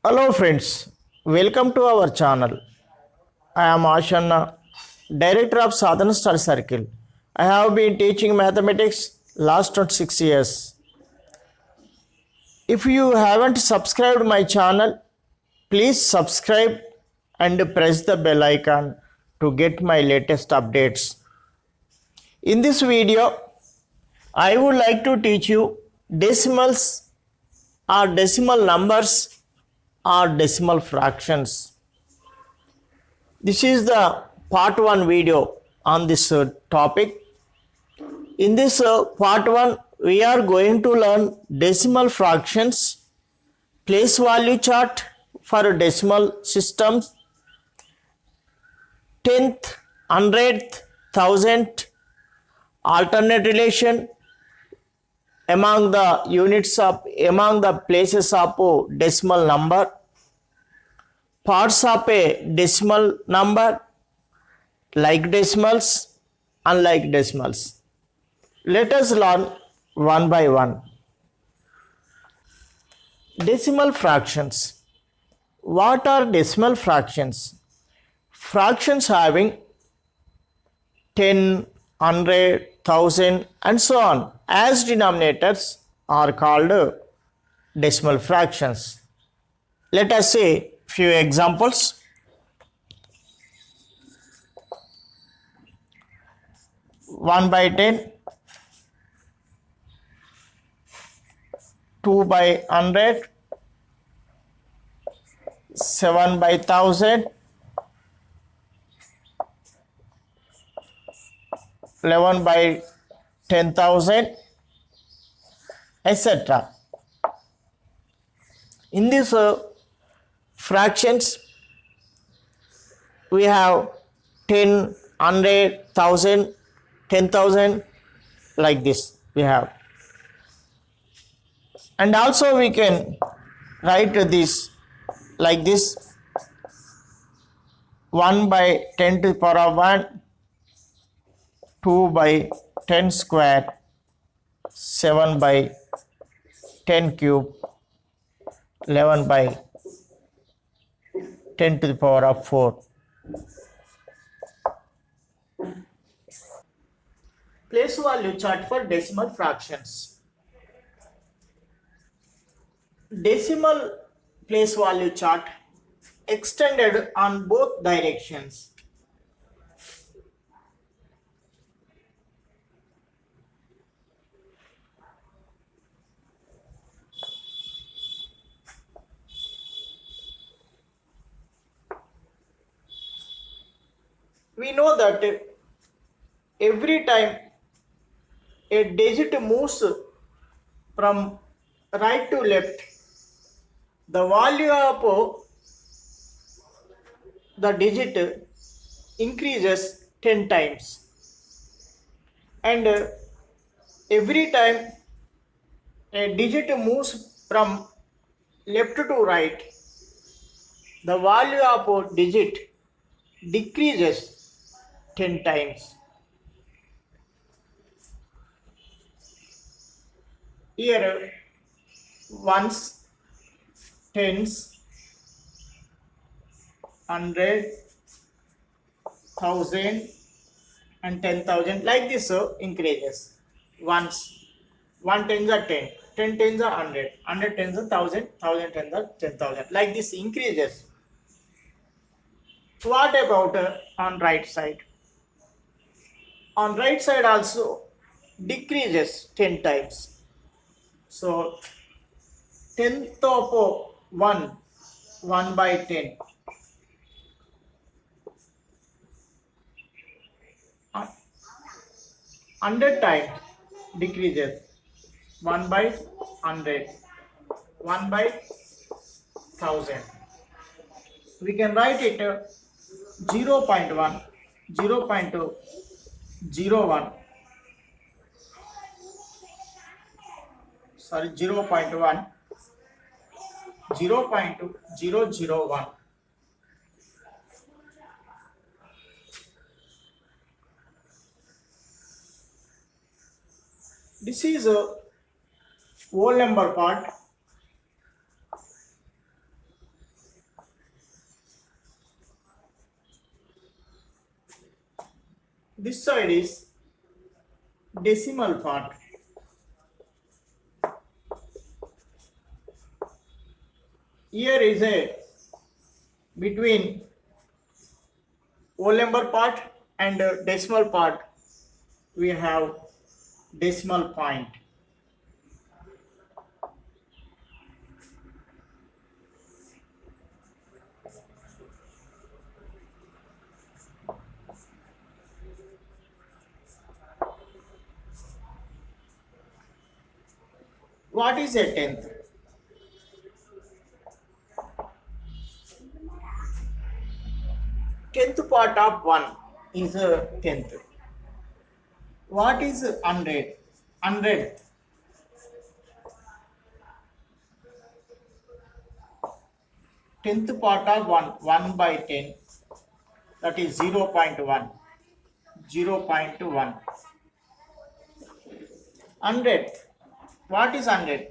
Hello friends, welcome to our channel. I am Ashanna, Director of Sadhana Star Circle. I have been teaching mathematics last 26 years. If you haven't subscribed my channel, please subscribe and press the bell icon to get my latest updates. In this video, I would like to teach you decimals or decimal numbers or decimal fractions. This is the part 1 video on this topic. In this part 1, we are going to learn decimal fractions, place value chart for decimal systems, tenth, hundredth, thousandth, alternate relation among the places of decimal number, parts of a decimal number, like decimals, unlike decimals. Let us learn one by one. Decimal fractions. What are decimal fractions? Fractions having 10, 100, 1000 and so on as denominators are called decimal fractions. Let us see few examples. 1/10, 2/100, 7/1000, 11/10,000, etc. In these fractions, we have 10, 100, 1000, 10,000, like this we have. And also we can write this like this: 1/10 to the power of 1, 2/10 square, 7/10 cube, 11/10 to the power of 4. Place value chart for decimal fractions. Decimal place value chart extended on both directions. We know that every time a digit moves from right to left, the value of the digit increases 10 times, and every time a digit moves from left to right, the value of a digit decreases 10 times. Here ones, tens, 100, 1000 and 10,000, like this increases. Ones, 1 tens are 10, 10 tens are 100, 100 tens are 1000, 1000 tens are 10,000, like this increases. What about on right side? On right side also decreases 10 times. So 10th of 1, 1/10. 100 times decreases, 1/100, 1/1000. We can write it 0.1, 0.01, sorry, 0.1, 0.001. This is a whole number part. side is decimal part. Here is a between whole number part and decimal part, we have decimal point. What is a tenth? Tenth part of 1 is a tenth. What is 100? 100th. Tenth part of 1 by 10, that is 0.1. 0.1. 100th. What is 100?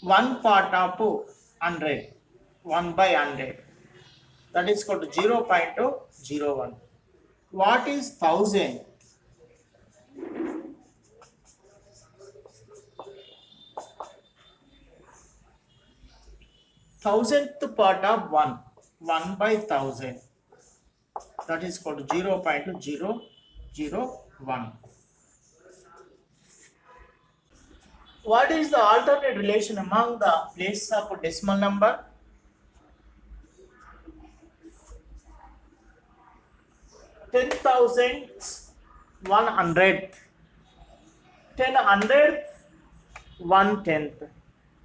1 part of 100. 1 by 100. That is called 0.01. What is 1000? 1000th part of 1. 1 by 1000. That is called 0.001. What is the alternate relation among the places of decimal number? Ten thousandths, 100th. 10 hundredths, 1/10.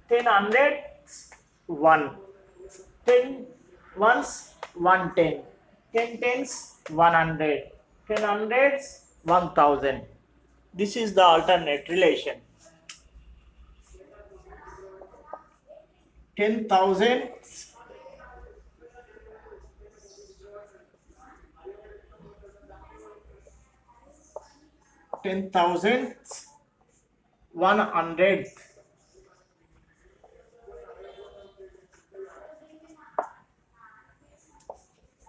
10 hundredths, 1. 10 ones, 110. 10 tens, 100. 10 hundreds, 1000. This is the alternate relation. 10,000, 10,000, 100,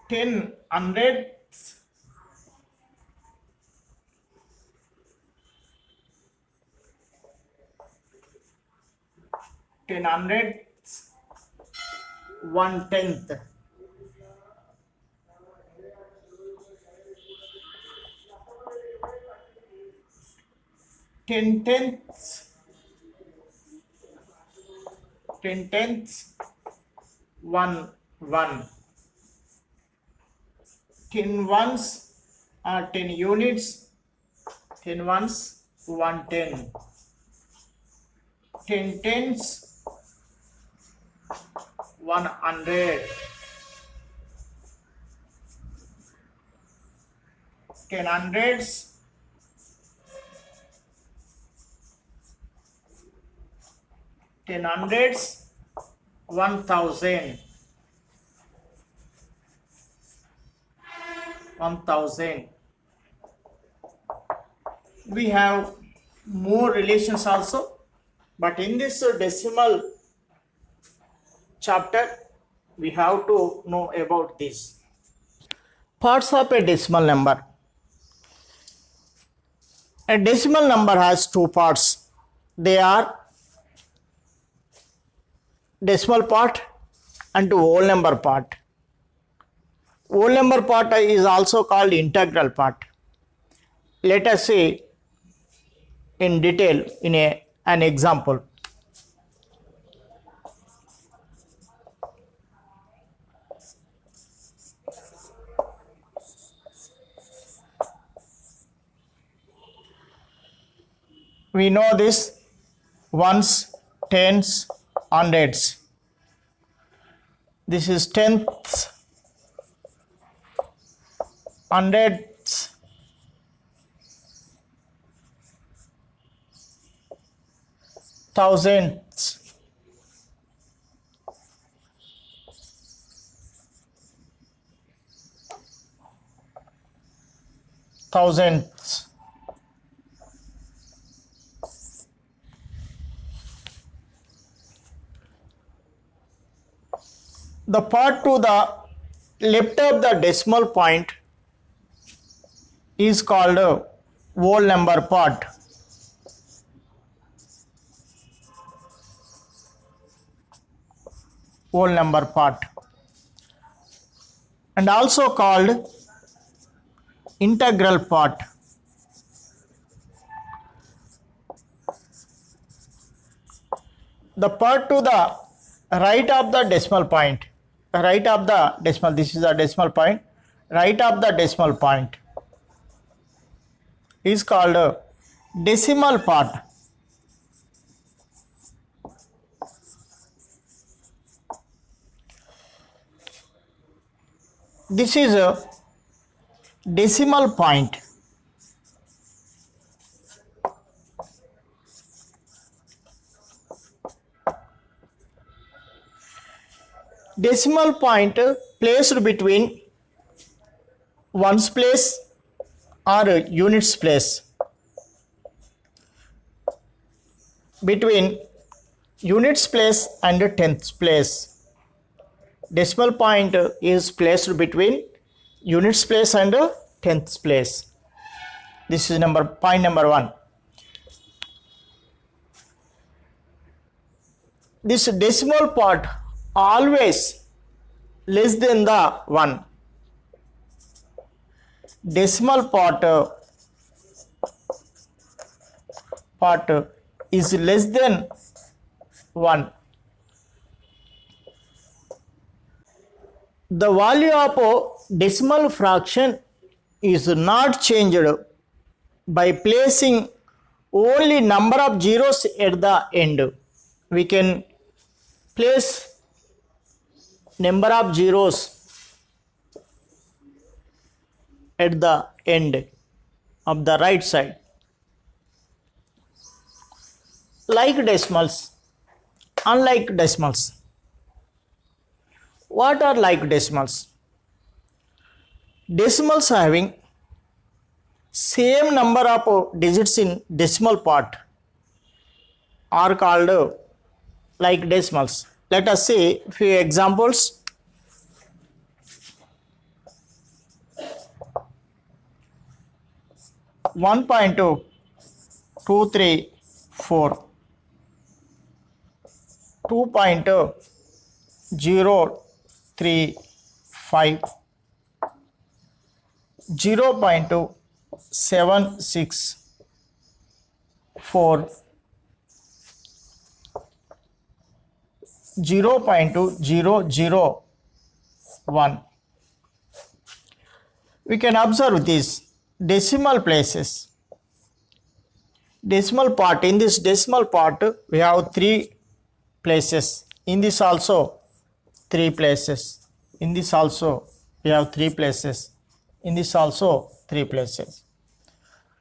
10 hundredths, 10 hundredths, 1/10. 10 tenths, 10 tenths, 1 1. 10 ones are 10 units, 10 ones, 110. 10 tens, 100. 10 hundreds, 10 hundreds, 1000. 1000. We have more relations also, but in this decimal chapter we have to know about this. Parts of a decimal number. A decimal number has two parts. They are decimal part and whole number part. Whole number part is also called integral part. Let us see in detail in an example. We know this ones, tens, hundreds. This is tenths, hundreds, thousands, thousands. The part to the left of the decimal point is called whole number part. Whole number part, and also called integral part. The part to the right of the decimal point, right of the decimal, this is a decimal point, right of the decimal point is called decimal part. This is a decimal point. Decimal point placed between ones place or units place. Between units place and tenths place. Decimal point is placed between units place and tenths place. This is point number 1. This decimal part always less than the 1. Decimal part is less than 1. The value of decimal fraction is not changed by placing only number of zeros at the end. We can place number of zeros at the end of the right side. Like decimals, unlike decimals. What are like decimals? Decimals having same number of digits in decimal part are called like decimals. Let us see few examples. One point 2, 2, 3, 4, 2.0, 3, 5, 0.2, 7, 6, 4, 0.001. We can observe these decimal places. Decimal part, in this decimal part we have 3 places. In this also 3 places. In this also we have 3 places. In this also 3 places.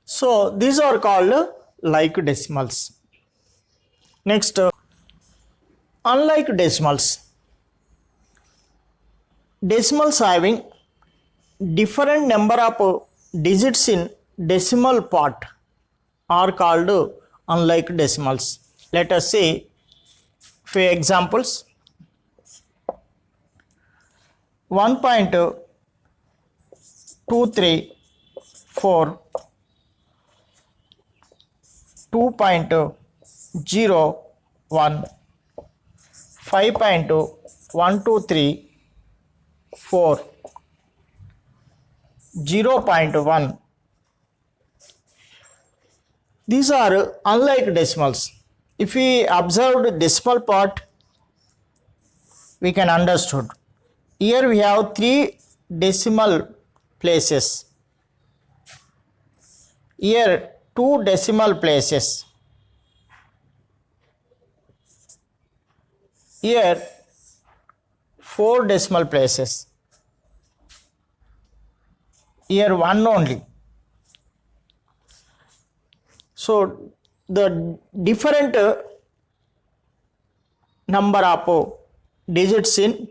So these are called like decimals. Next, unlike decimals. Decimals having different number of digits in decimal part are called unlike decimals. Let us see few examples. 1.234, 2.01, 5.123, 0.1. These are unlike decimals. If we observe the decimal part, we can understood. Here we have 3 decimal places. Here 2 decimal places. Here 4 decimal places. Here 1 only. So the different number of digits in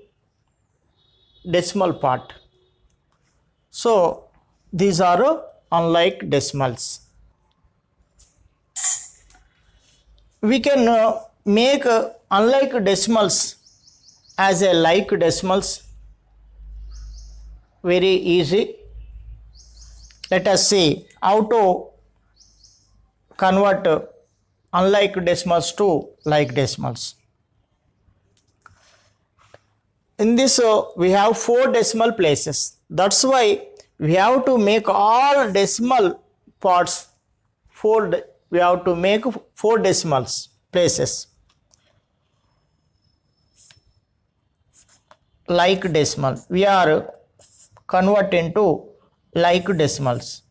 decimal part. So these are unlike decimals. We can make unlike decimals as a like decimals very easy. Let us see how to convert unlike decimals to like decimals. In this we have 4 decimal places. That's why we have to make all decimal parts 4. We have to make 4 decimals places. Like decimal, we are converting to like decimals.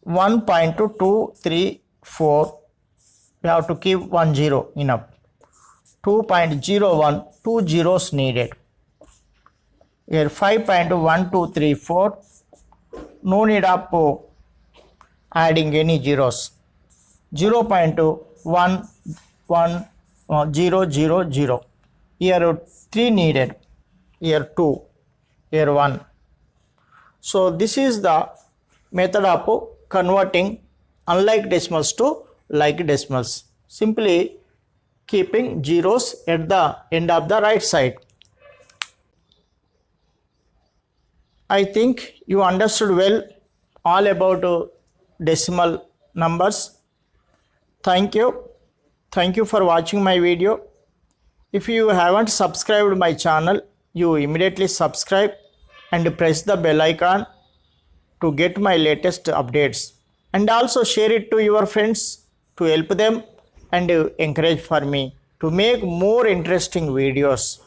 One point 2, 3, 4. We have to keep 1 0 enough. 2.01, 2 zeros needed. Here 5.1234. No need of adding any zeros. 0.11000. Here 3 needed. Here 2. Here 1. So this is the method of converting unlike decimals to like decimals. Simply keeping zeros at the end of the right side. I think you understood well all about decimal numbers. Thank you. Thank you for watching my video. If you haven't subscribed my channel, you immediately subscribe and press the bell icon to get my latest updates. And also share it to your friends to help them and encourage for me to make more interesting videos.